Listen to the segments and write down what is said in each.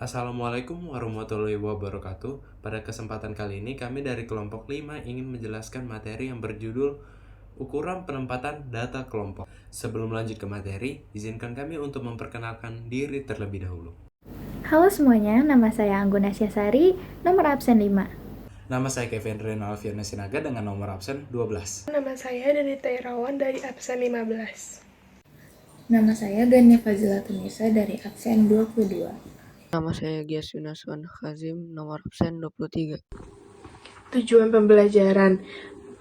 Assalamualaikum warahmatullahi wabarakatuh. Pada kesempatan kali ini kami dari kelompok 5 ingin menjelaskan materi yang berjudul ukuran penempatan data kelompok. Sebelum lanjut ke materi, izinkan kami untuk memperkenalkan diri terlebih dahulu. Halo semuanya, nama saya Angguna Syasari, nomor absen 5. Nama saya Kevin Reno Alfiana Sinaga dengan nomor absen 12. Nama saya Danita Irawan dari absen 15. Nama saya Gania Fazila Tunisa dari absen 22. Nama saya Gias Yunaswan Kazim, nomor absen 23. Tujuan pembelajaran.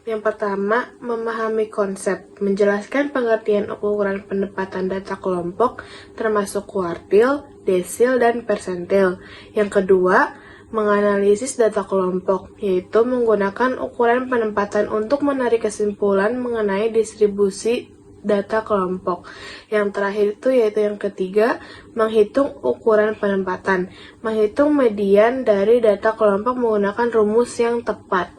Yang pertama, memahami konsep, menjelaskan pengertian ukuran penempatan data kelompok termasuk kuartil, desil, dan persentil. Yang kedua, menganalisis data kelompok, yaitu menggunakan ukuran penempatan untuk menarik kesimpulan mengenai distribusi data kelompok. Yang terakhir itu yaitu yang ketiga, menghitung ukuran penempatan, menghitung median dari data kelompok menggunakan rumus yang tepat.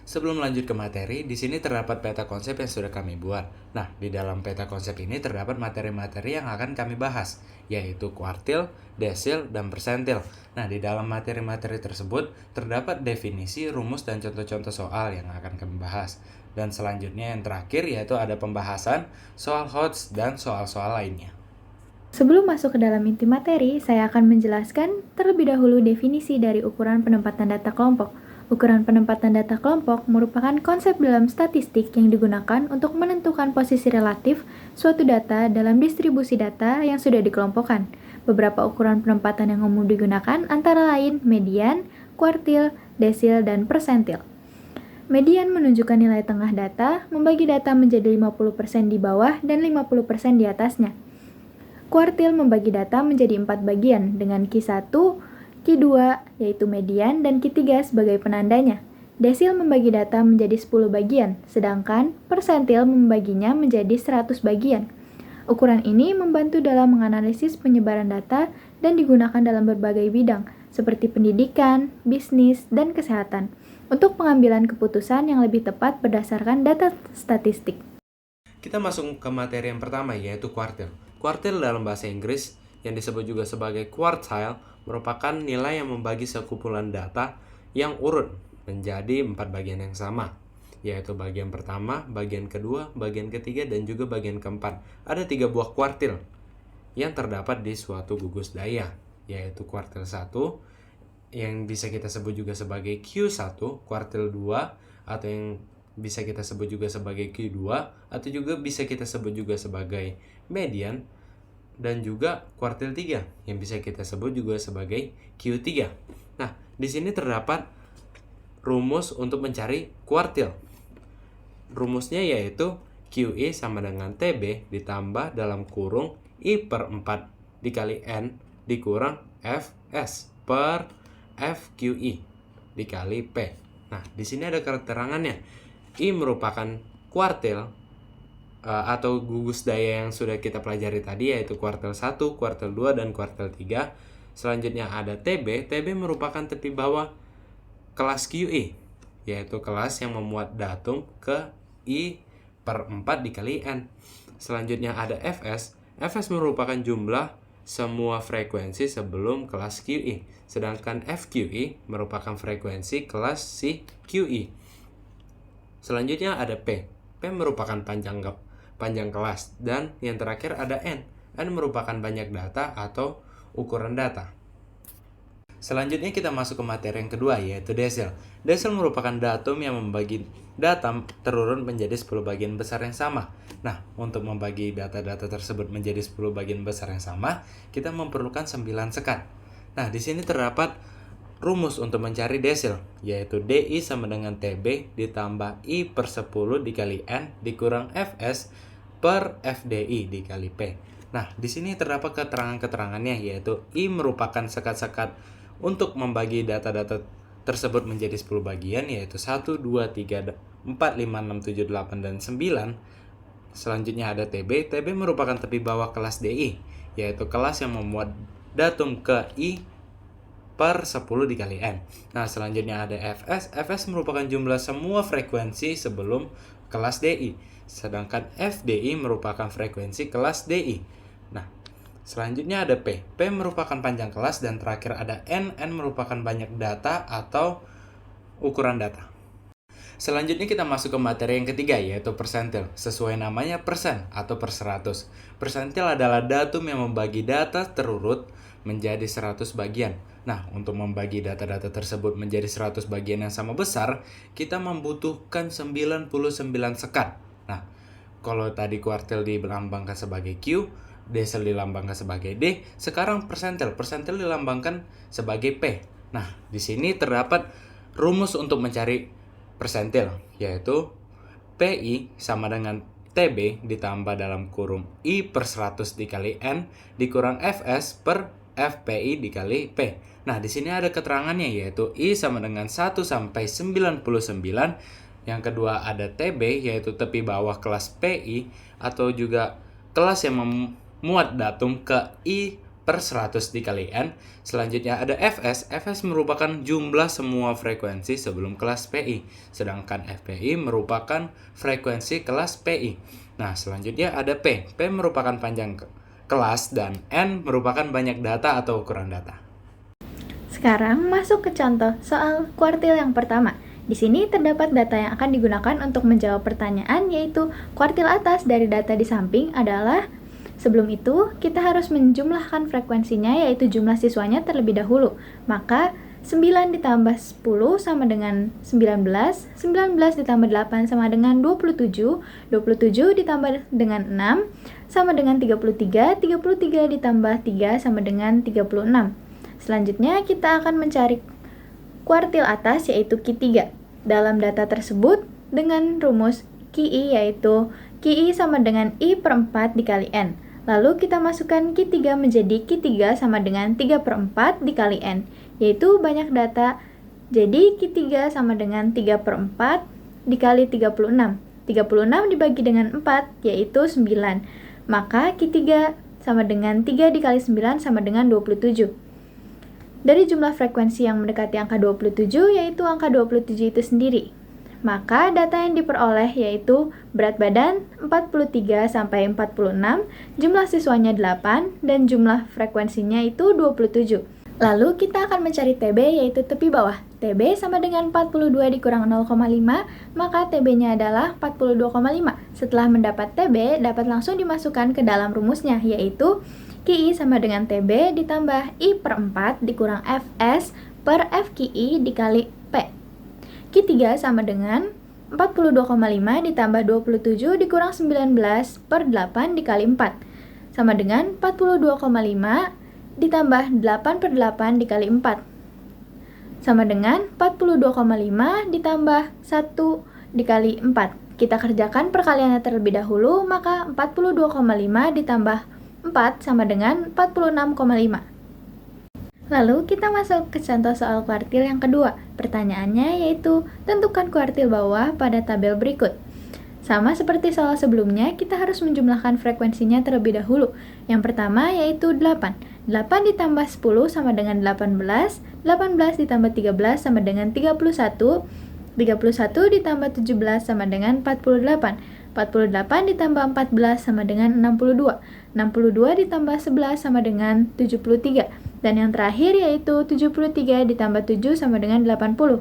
Sebelum lanjut ke materi, di sini terdapat peta konsep yang sudah kami buat. Nah, di dalam peta konsep ini terdapat materi-materi yang akan kami bahas, yaitu kuartil, desil, dan persentil. Nah, di dalam materi-materi tersebut terdapat definisi, rumus, dan contoh-contoh soal yang akan kami bahas. Dan selanjutnya yang terakhir yaitu ada pembahasan soal HOTS dan soal-soal lainnya. Sebelum masuk ke dalam inti materi, saya akan menjelaskan terlebih dahulu definisi dari ukuran penempatan data kelompok. Ukuran penempatan data kelompok merupakan konsep dalam statistik yang digunakan untuk menentukan posisi relatif suatu data dalam distribusi data yang sudah dikelompokkan. Beberapa ukuran penempatan yang umum digunakan antara lain median, kuartil, desil, dan persentil. Median menunjukkan nilai tengah data, membagi data menjadi 50% di bawah dan 50% di atasnya. Kuartil membagi data menjadi 4 bagian dengan Q1, Q2 yaitu median dan Q3 sebagai penandanya. Desil membagi data menjadi 10 bagian, sedangkan persentil membaginya menjadi 100 bagian. Ukuran ini membantu dalam menganalisis penyebaran data dan digunakan dalam berbagai bidang, seperti pendidikan, bisnis, dan kesehatan, untuk pengambilan keputusan yang lebih tepat berdasarkan data statistik. Kita masuk ke materi yang pertama, yaitu kuartil. Kuartil dalam bahasa Inggris, yang disebut juga sebagai quartile, merupakan nilai yang membagi sekumpulan data yang urut menjadi 4 bagian yang sama, yaitu bagian pertama, bagian kedua, bagian ketiga, dan juga bagian keempat. Ada 3 buah kuartil yang terdapat di suatu gugus daya, yaitu kuartil 1, yang bisa kita sebut juga sebagai Q1, kuartil 2, atau yang bisa kita sebut juga sebagai Q2, atau juga bisa kita sebut juga sebagai median, dan juga kuartil 3 yang bisa kita sebut juga sebagai Q3. Nah, di sini terdapat rumus untuk mencari kuartil. Rumusnya yaitu QI sama dengan TB ditambah dalam kurung I per 4 dikali N dikurang FS per FQI dikali P. Nah, di sini ada keterangannya. I merupakan kuartil atau gugus daya yang sudah kita pelajari tadi, yaitu kuartil 1, kuartil 2, dan kuartil 3. Selanjutnya ada TB. TB merupakan tepi bawah kelas QI, yaitu kelas yang memuat datum ke I per 4 dikali N. Selanjutnya ada FS. FS merupakan jumlah semua frekuensi sebelum kelas QI. Sedangkan FQI merupakan frekuensi kelas si QI. Selanjutnya ada P. P merupakan panjang kelas, dan yang terakhir ada N. N merupakan banyak data atau ukuran data. Selanjutnya kita masuk ke materi yang kedua, yaitu desil. Desil merupakan datum yang membagi data terurut menjadi 10 bagian besar yang sama. Nah, untuk membagi data-data tersebut menjadi 10 bagian besar yang sama, kita memerlukan 9 sekat. Nah, di sini terdapat rumus untuk mencari desil, yaitu DI sama dengan TB ditambah I per 10 dikali N dikurang FS per FDI dikali P. Nah, di sini terdapat keterangan-keterangannya, yaitu I merupakan sekat-sekat untuk membagi data-data tersebut menjadi 10 bagian, yaitu 1, 2, 3, 4, 5, 6, 7, 8, dan 9. Selanjutnya ada TB. TB merupakan tepi bawah kelas DI, yaitu kelas yang memuat datum ke I per 10 dikali N. Nah, selanjutnya ada FS. FS merupakan jumlah semua frekuensi sebelum kelas DI. Sedangkan FDI merupakan frekuensi kelas DI. Nah, Selanjutnya ada P. P merupakan panjang kelas dan terakhir ada N. N merupakan banyak data atau ukuran data. Selanjutnya kita masuk ke materi yang ketiga, yaitu persentil. Sesuai namanya persen atau per 100. Persentil adalah datum yang membagi data terurut menjadi 100 bagian. Nah, untuk membagi data-data tersebut menjadi 100 bagian yang sama besar, kita membutuhkan 99 sekat. Nah, kalau tadi kuartil dilambangkan sebagai Q, desel dilambangkan sebagai D, sekarang persentil. Persentil dilambangkan sebagai P. Nah, di sini terdapat rumus untuk mencari persentil, yaitu PI sama dengan TB ditambah dalam kurung I per 100 dikali N dikurang FS per FPI dikali P. Nah, di sini ada keterangannya, yaitu I sama dengan 1 sampai 99. Yang kedua ada TB, yaitu tepi bawah kelas PI atau juga kelas yang memuat datum ke I per 100 dikali N. Selanjutnya ada Fs. Fs merupakan jumlah semua frekuensi sebelum kelas PI. Sedangkan FPI merupakan frekuensi kelas PI. Nah, selanjutnya ada P. P merupakan panjang kelas dan N merupakan banyak data atau ukuran data. Sekarang masuk ke contoh soal kuartil yang pertama. Di sini terdapat data yang akan digunakan untuk menjawab pertanyaan, yaitu kuartil atas dari data di samping adalah. Sebelum itu, kita harus menjumlahkan frekuensinya, yaitu jumlah siswanya terlebih dahulu. Maka, 9 ditambah 10 sama dengan 19, 19 ditambah 8 sama dengan 27, 27 ditambah dengan 6 sama dengan 33, 33 ditambah 3 sama dengan 36. Selanjutnya, kita akan mencari kuartil atas, yaitu Q3. Dalam data tersebut, dengan rumus QI, yaitu QI sama dengan I per 4 dikali N. Lalu kita masukkan Q3 menjadi Q3 sama dengan 3 per 4 dikali N, yaitu banyak data. Jadi Q3 sama dengan 3 per 4 dikali 36. 36 dibagi dengan 4, yaitu 9. Maka Q3 sama dengan 3 dikali 9 sama dengan 27. Dari jumlah frekuensi yang mendekati angka 27, yaitu angka 27 itu sendiri. Maka data yang diperoleh yaitu berat badan 43 sampai 46, jumlah siswanya 8 dan jumlah frekuensinya itu 27. Lalu kita akan mencari TB, yaitu tepi bawah. TB sama dengan 42 dikurang 0,5, maka TB-nya adalah 42,5. Setelah mendapat TB, dapat langsung dimasukkan ke dalam rumusnya, yaitu QI sama dengan TB ditambah I per 4 dikurang Fs per FQI dikali P. Q3 sama dengan 42,5 ditambah 27 dikurang 19 per 8 dikali 4. Sama dengan 42,5 ditambah 8 per 8 dikali 4. Sama dengan 42,5 ditambah 1 dikali 4. Kita kerjakan perkaliannya terlebih dahulu, maka 42,5 ditambah 4 sama dengan 46,5. Lalu kita masuk ke contoh soal kuartil yang kedua. Pertanyaannya yaitu tentukan kuartil bawah pada tabel berikut. Sama seperti soal sebelumnya, kita harus menjumlahkan frekuensinya terlebih dahulu. Yang pertama yaitu 8. 8 ditambah 10 sama dengan 18. 18 ditambah 13 sama dengan 31. 31 ditambah 17 sama dengan 48. 48 ditambah 14 sama dengan 62. 62 ditambah 11 sama dengan 73. Dan yang terakhir yaitu 73 ditambah 7 sama dengan 80.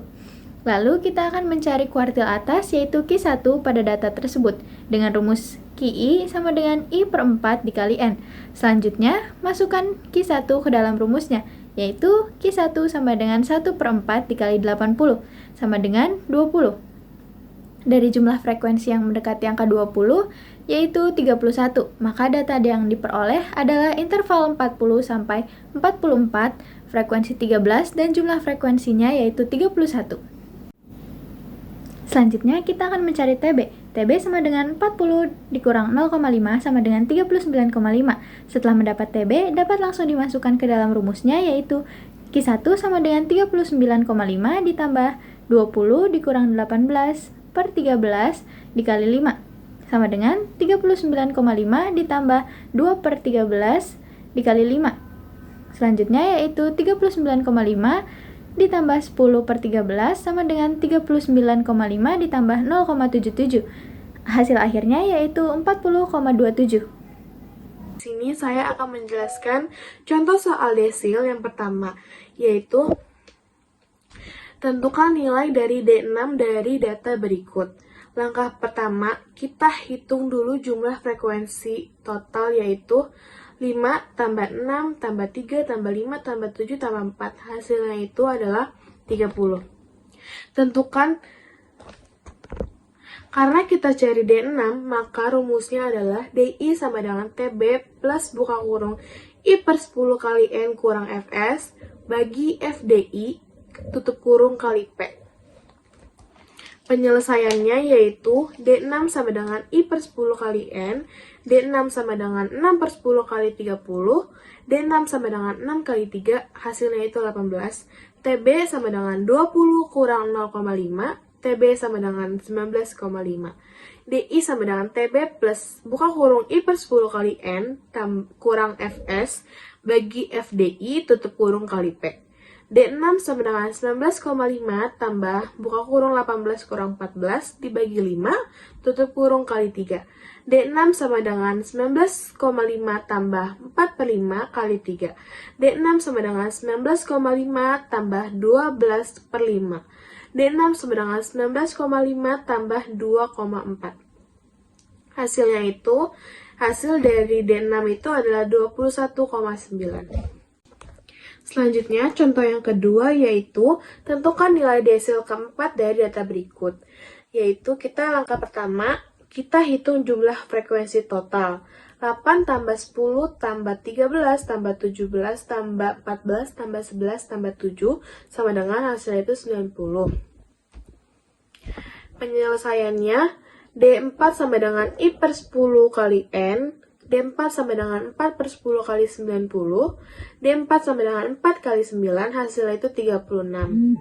Lalu kita akan mencari kuartil atas, yaitu Q1 pada data tersebut dengan rumus QI sama dengan I per 4 dikali N. Selanjutnya, masukkan Q1 ke dalam rumusnya, yaitu Q1 sama dengan 1 per 4 dikali 80 sama dengan 20. Dari jumlah frekuensi yang mendekati angka 20, yaitu 31. Maka data yang diperoleh adalah interval 40 sampai 44, frekuensi 13, dan jumlah frekuensinya yaitu 31. Selanjutnya kita akan mencari TB. TB sama dengan 40 dikurang 0,5 sama dengan 39,5. Setelah mendapat TB, dapat langsung dimasukkan ke dalam rumusnya, yaitu Q1 sama dengan 39,5 ditambah 20 dikurang 18 per 13 dikali 5 sama dengan 39,5 ditambah 2 per 13 dikali 5. Selanjutnya yaitu 39,5 ditambah 10 per 13 sama dengan 39,5 ditambah 0,77. Hasil akhirnya yaitu 40,27. sini saya akan menjelaskan contoh soal desil yang pertama, yaitu tentukan nilai dari D6 dari data berikut. Langkah pertama, kita hitung dulu jumlah frekuensi total, yaitu 5 tambah 6 tambah 3 tambah 5 tambah 7 tambah 4. Hasilnya itu adalah 30. Tentukan, karena kita cari D6, maka rumusnya adalah DI sama dengan TB plus buka kurung I per 10 kali N kurang Fs bagi FDI tutup kurung kali P. Penyelesaiannya yaitu D6 sama dengan I per 10 kali N, D6 sama dengan 6 per 10 kali 30, D6 sama dengan 6 kali 3, hasilnya itu 18, TB sama dengan 20 kurang 0,5, TB sama dengan 19,5. DI sama dengan TB plus buka kurung I per 10 kali N kurang Fs bagi FDI tutup kurung kali P. D6 sama dengan 19,5 tambah buka kurung 18 kurang 14 dibagi 5 tutup kurung kali 3. D6 sama dengan 19,5 tambah 4 per 5 kali 3. D6 sama dengan 19,5 tambah 12 per 5. D6 sama dengan 19,5 tambah 2,4. Hasilnya itu, hasil dari D6 itu adalah 21,9. Selanjutnya, contoh yang kedua yaitu tentukan nilai desil keempat dari data berikut. Yaitu langkah pertama, kita hitung jumlah frekuensi total. 8 tambah 10 tambah 13 tambah 17 tambah 14 tambah 11 tambah 7 sama dengan hasilnya itu 90. Penyelesaiannya, D4 sama dengan I per 10 kali N, D4 sama dengan 4 per 10 kali 90, D4 sama dengan 4 kali 9, hasilnya itu 36.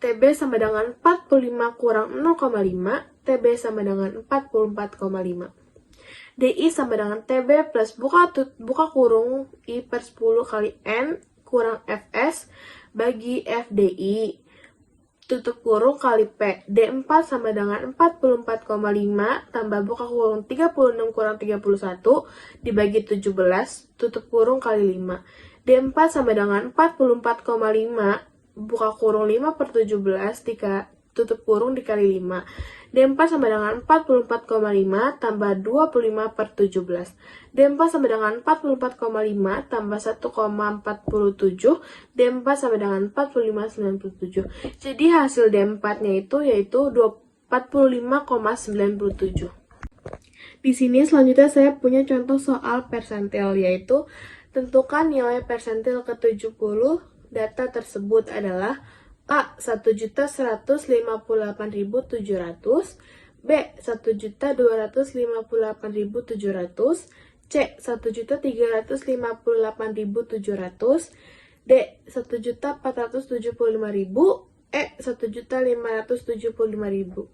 TB sama dengan 45 kurang 0,5, TB sama dengan 44,5. DI sama dengan TB plus buka kurung I per 10 kali N kurang Fs bagi FDI tutup kurung kali P. D4 sama dengan 44,5 tambah buka kurung 36 kurang 31 dibagi 17 tutup kurung kali 5. D4 sama dengan 44,5 buka kurung 5 per 17 tutup kurung dikali 5. D4 sama dengan 44,5 tambah 25 per 17. D4 sama dengan 44,5 tambah 1,47. D4 sama dengan 45,97. Jadi hasil D4-nya itu yaitu 45,97. Di sini selanjutnya saya punya contoh soal persentil, yaitu tentukan nilai persentil ke-70 data tersebut adalah A. 1.158.700, B. 1.258.700, C. 1.358.700, D. 1.475.000, E. 1.575.000.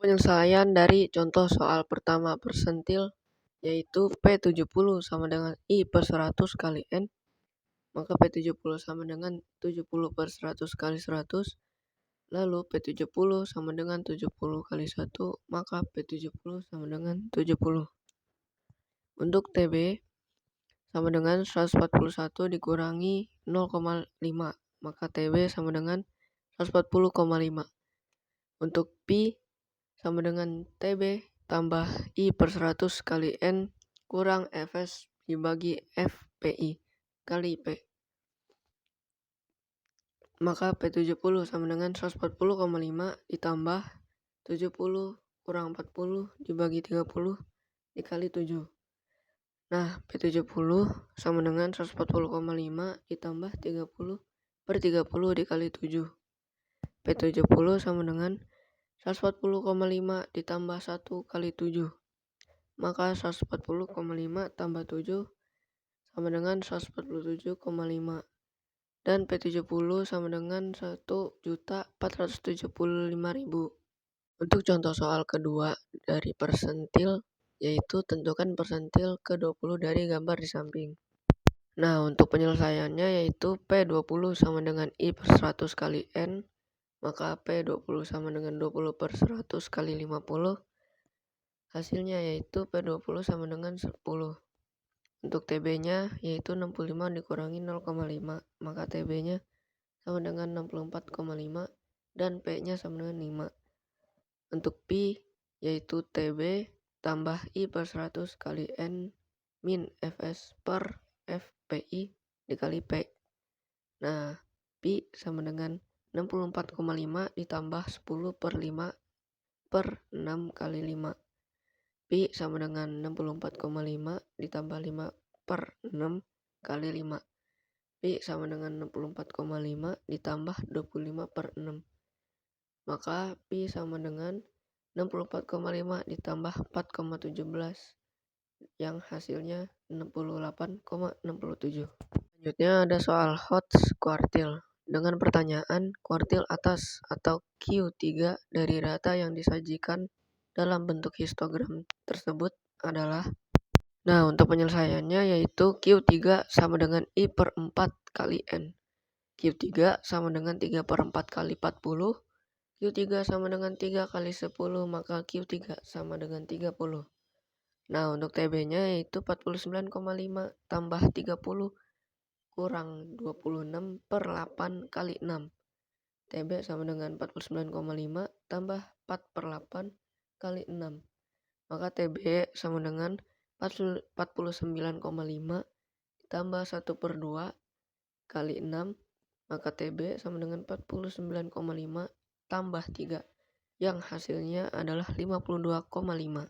Penyelesaian dari contoh soal pertama persentil yaitu P70 sama dengan I per 100 kali N, maka P70 sama dengan 70 per 100 kali 100, lalu P70 sama dengan 70 kali 1, maka P70 sama dengan 70. Untuk TB sama dengan 141 dikurangi 0,5, maka TB sama dengan 140,5. Untuk Pi sama dengan TB tambah I per 100 kali N kurang Fs dibagi FPI kali P. Maka P70 sama dengan 140,5 ditambah 70 kurang 40 dibagi 30 dikali 7. Nah, P70 sama dengan 140,5 ditambah 30 per 30 dikali 7. P70 sama dengan 140,5 ditambah 1 kali 7. Maka 140,5 tambah 7 sama dengan 147,5. Dan P70 sama dengan 1.475.000. Untuk contoh soal kedua dari persentil, yaitu tentukan persentil ke-20 dari gambar di samping. Nah, untuk penyelesaiannya yaitu P20 sama dengan I per 100 kali N, maka P20 sama dengan 20 per 100 kali 50. Hasilnya yaitu P20 sama dengan 10. Untuk TB-nya yaitu 65 dikurangi 0,5, maka TB-nya sama dengan 64,5 dan P-nya sama dengan 5. Untuk Pi yaitu TB tambah I per 100 kali N min Fs per FPI dikali P. Nah, Pi sama dengan 64,5 ditambah 10 per 5 per 6 kali 5. Pi sama dengan 64,5 ditambah 5 per 6 kali 5. Pi sama dengan 64,5 ditambah 25 per 6. Maka Pi sama dengan 64,5 ditambah 4,17 yang hasilnya 68,67. Selanjutnya ada soal HOTS kuartil dengan pertanyaan kuartil atas atau Q3 dari data yang disajikan dalam bentuk histogram tersebut adalah. Nah, untuk penyelesaiannya yaitu Q3 sama dengan I per 4 kali N. Q3 sama dengan 3 per 4 kali 40. Q3 sama dengan 3 kali 10, maka Q3 sama dengan 30. Nah, untuk TB-nya yaitu 49,5 tambah 30 kurang 26 per 8 kali 6. TB sama dengan 49,5 tambah 4 per 8 kali 6. Maka TB sama dengan 49,5 ditambah 1 per 2 kali 6. Maka TB sama dengan 49,5 tambah 3 yang hasilnya adalah 52,5.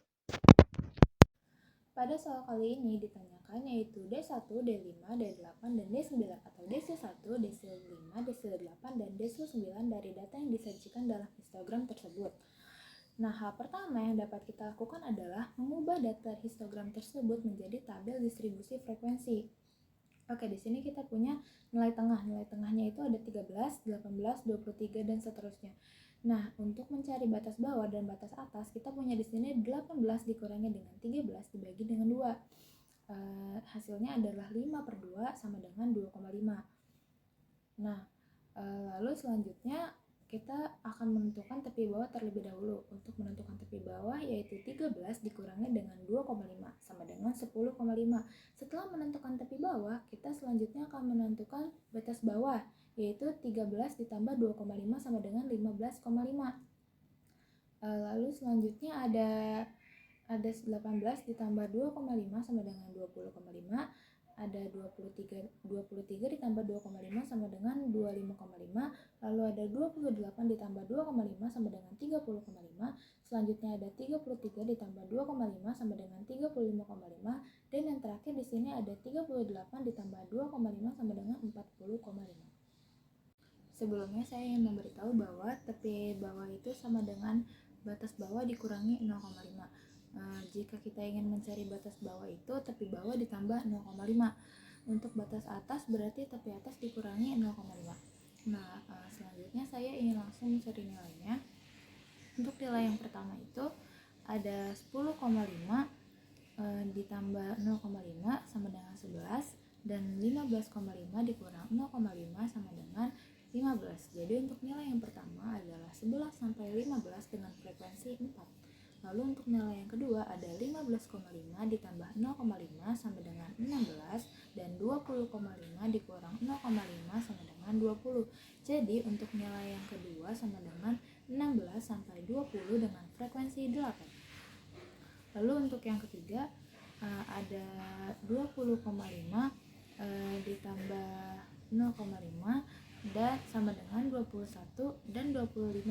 Pada soal kali ini ditanyakan yaitu D1, D5, D8, dan D9 atau DC1, DC5, DC8, dan DC9 dari data yang disajikan dalam histogram tersebut. Nah, hal pertama yang dapat kita lakukan adalah mengubah data histogram tersebut menjadi tabel distribusi frekuensi. Oke, di sini kita punya nilai tengah. Nilai tengahnya itu ada 13, 18, 23, dan seterusnya. Nah, untuk mencari batas bawah dan batas atas, kita punya di sini 18 dikurangi dengan 13 dibagi dengan 2. Hasilnya adalah 5 per 2 sama dengan 2,5. Nah, lalu selanjutnya kita akan menentukan tepi bawah terlebih dahulu. Untuk menentukan tepi bawah yaitu 13 dikurangi dengan 2,5 sama dengan 10,5. Setelah menentukan tepi bawah, kita selanjutnya akan menentukan batas bawah yaitu 13 ditambah 2,5 sama dengan 15,5. Lalu selanjutnya ada 18 ditambah 2,5 sama dengan 20,5. Ada 23 ditambah 2,5 sama dengan 25,5. Lalu ada 28 ditambah 2,5 sama dengan 30,5. Selanjutnya ada 33 ditambah 2,5 sama dengan 35,5. Dan yang terakhir di sini ada 38 ditambah 2,5 sama dengan 40,5. Sebelumnya saya ingin memberitahu bahwa tepi bawah itu sama dengan batas bawah dikurangi 0,5. Jika kita ingin mencari batas bawah itu tepi bawah ditambah 0,5. Untuk batas atas berarti tepi atas dikurangi 0,5. Nah, selanjutnya saya ingin langsung mencari nilainya. Untuk nilai yang pertama itu ada 10,5 ditambah 0,5 sama dengan 11 dan 15,5 dikurang 0,5 sama dengan 15. Jadi untuk nilai yang pertama adalah 11 sampai 15 dengan frekuensi 4. Lalu untuk nilai yang kedua ada 15,5 ditambah 0,5 sama dengan 16 dan 20,5 dikurang 0,5 sama dengan 20. Jadi untuk nilai yang kedua sama dengan 16 sampai 20 dengan frekuensi 8. Lalu untuk yang ketiga ada 20,5 ditambah 0,5 dan sama dengan 21 dan 25,5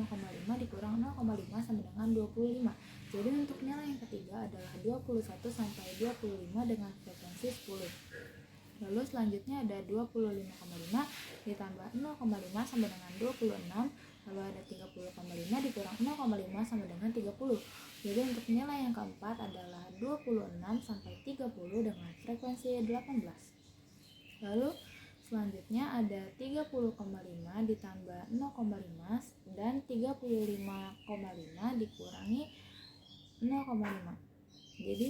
dikurang 0,5 sama dengan 25. Jadi untuk nilai yang ketiga adalah 21 sampai 25 dengan frekuensi 10. Lalu selanjutnya ada 25,5 ditambah 0,5 sama dengan 26. Lalu ada 30,5 dikurang 0,5 sama dengan 30. Jadi untuk nilai yang keempat adalah 26 sampai 30 dengan frekuensi 18. Lalu selanjutnya ada 30,5 ditambah 0,5 dan 35,5 dikurangi 0,5. Jadi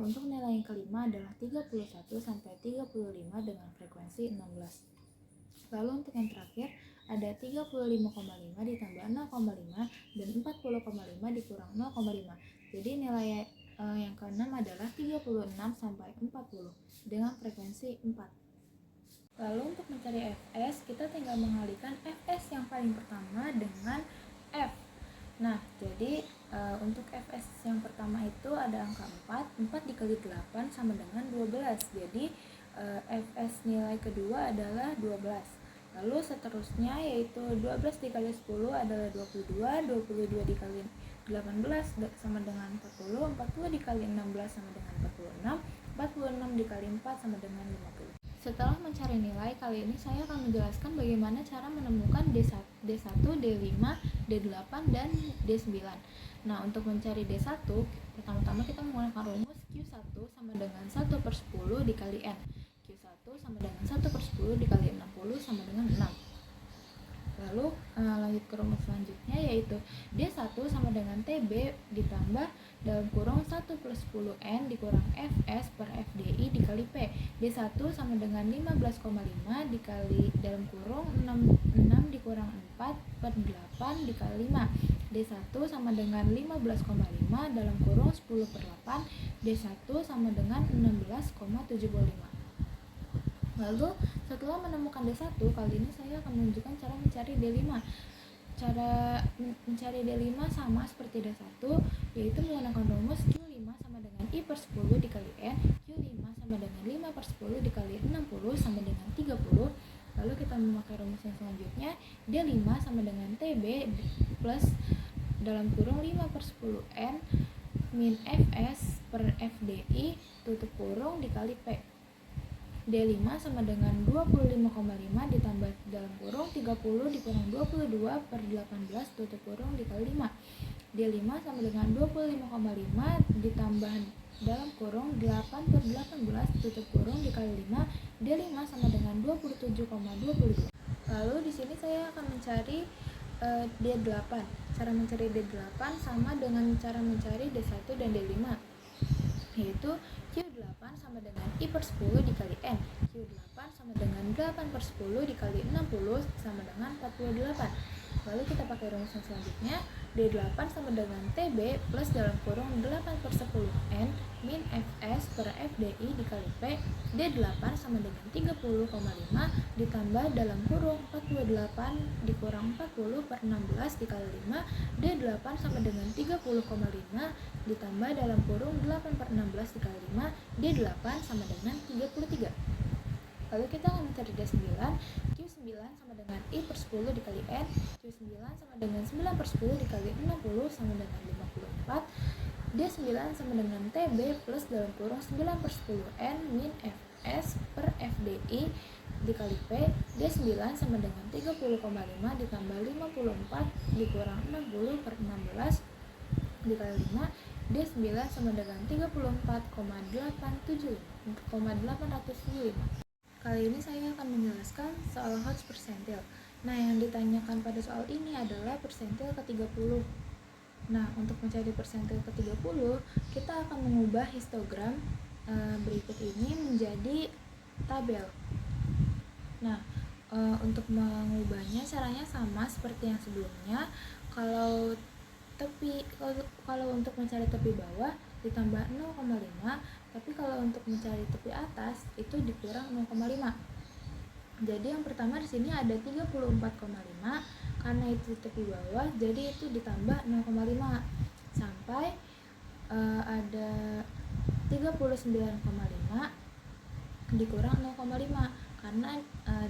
untuk nilai yang kelima adalah 31 sampai 35 dengan frekuensi 16. Lalu untuk yang terakhir ada 35,5 ditambah 0,5 dan 40,5 dikurang 0,5. Jadi nilai Yang keenam adalah 36 sampai 40 dengan frekuensi 4. Lalu untuk mencari Fs, kita tinggal mengalihkan Fs yang paling pertama dengan F. Nah, jadi untuk Fs yang pertama itu ada angka 4 dikali 8 sama dengan 12. Jadi Fs nilai kedua adalah 12. Lalu seterusnya yaitu 12 dikali 10 adalah 22, 22 dikali 18 sama dengan 40, 40 dikali 16 sama dengan 46, 46 dikali 4 sama dengan 50. Setelah mencari nilai, kali ini saya akan menjelaskan bagaimana cara menemukan D1, D5, D8, dan D9. Nah, untuk mencari D1, pertama-tama kita menggunakan rumus Q1 sama dengan 1 per 10 dikali N. Q1 sama dengan 1 per 10 dikali 60 sama dengan 6. Lalu lanjut ke rumus selanjutnya yaitu D1 sama dengan TB ditambah dalam kurung 1 plus 10N dikurang Fs per Fdi dikali P. D1 sama dengan 15,5 dikali dalam kurung 6 dikurang 4 per 8 dikali 5. D1 sama dengan 15,5 dalam kurung 10 per 8. D1 sama dengan 16,75. Lalu setelah menemukan D1, kali ini saya akan menunjukkan cara mencari D5. Cara mencari D5 sama seperti D1, yaitu menggunakan rumus Q5 sama dengan I per 10 dikali N, Q5 sama dengan 5 per 10 dikali 60 sama dengan 30. Lalu kita memakai rumus yang selanjutnya, D5 sama dengan TB plus dalam kurung 5 per 10 N min Fs per Fdi tutup kurung dikali P. D5 sama dengan 25,5 ditambah dalam kurung 30 dikurang 22 per 18 tutup kurung dikali 5. D5 sama dengan 25,5 ditambah dalam kurung 8 per 18 tutup kurung dikali 5. D5 sama dengan 27,22. Lalu di sini saya akan mencari D8. Cara mencari D8 sama dengan cara mencari D1 dan D5, yaitu Q8 sama dengan I per 10 dikali N. Q8 sama dengan 8 per 10 dikali 60 sama dengan 48. Lalu kita pakai rumus yang selanjutnya, D8 sama dengan TB plus dalam kurung 8 per 10 N min Fs per Fdi dikali P. D8 sama dengan 30,5 ditambah dalam kurung 48 dikurang 40 per 16 dikali 5. D8 sama dengan 30,5 ditambah dalam kurung 8 per 16 dikali 5. D8 sama dengan 33. Lalu kita akan mencari D9. Q9 sama dengan I per 10 dikali N. Q9 sama dengan 9 per 10 dikali 60 sama dengan 54. D9 sama dengan TB plus dalam kurung 9 per 10 N min Fs per Fdi dikali P. D9 sama dengan 30,5 ditambah 54 dikurang 60 per 16 dikali 5. D9 sama dengan 34,875. Kali ini saya akan menjelaskan soal Hodge persentil. Nah, yang ditanyakan pada soal ini adalah persentil ke-30. Nah, untuk mencari persentil ke-30, kita akan mengubah histogram berikut ini menjadi tabel. Nah, untuk mengubahnya caranya sama seperti yang sebelumnya. Kalau untuk mencari tepi bawah ditambah 0,5, tapi kalau untuk mencari tepi atas itu dikurang 0,5. Jadi yang pertama di sini ada 34,5, karena itu tepi bawah jadi itu ditambah 0,5 sampai ada 39,5 dikurang 0,5 karena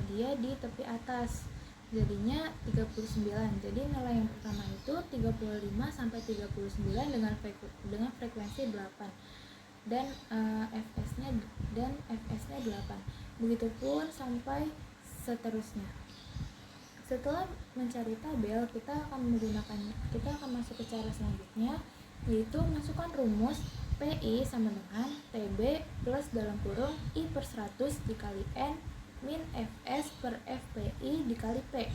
dia di tepi atas. Jadinya 39. Jadi nilai yang pertama itu 35 sampai 39 dengan frekuensi 8. Dan Fs-nya 8. Begitupun sampai seterusnya. Setelah mencari tabel, kita akan masuk ke cara selanjutnya, yaitu masukkan rumus PI sama dengan TB plus dalam kurung I per 100 dikali N min Fs per Fpi dikali P.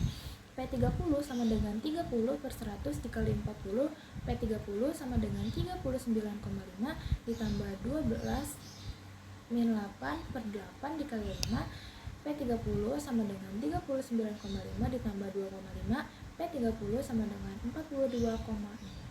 P30 sama dengan 30 per 100 dikali 40. P30 sama dengan 39,5 ditambah 12 min 8 per 8 dikali 5. P30 sama dengan 39,5 ditambah 2,5. P30 sama dengan 42,6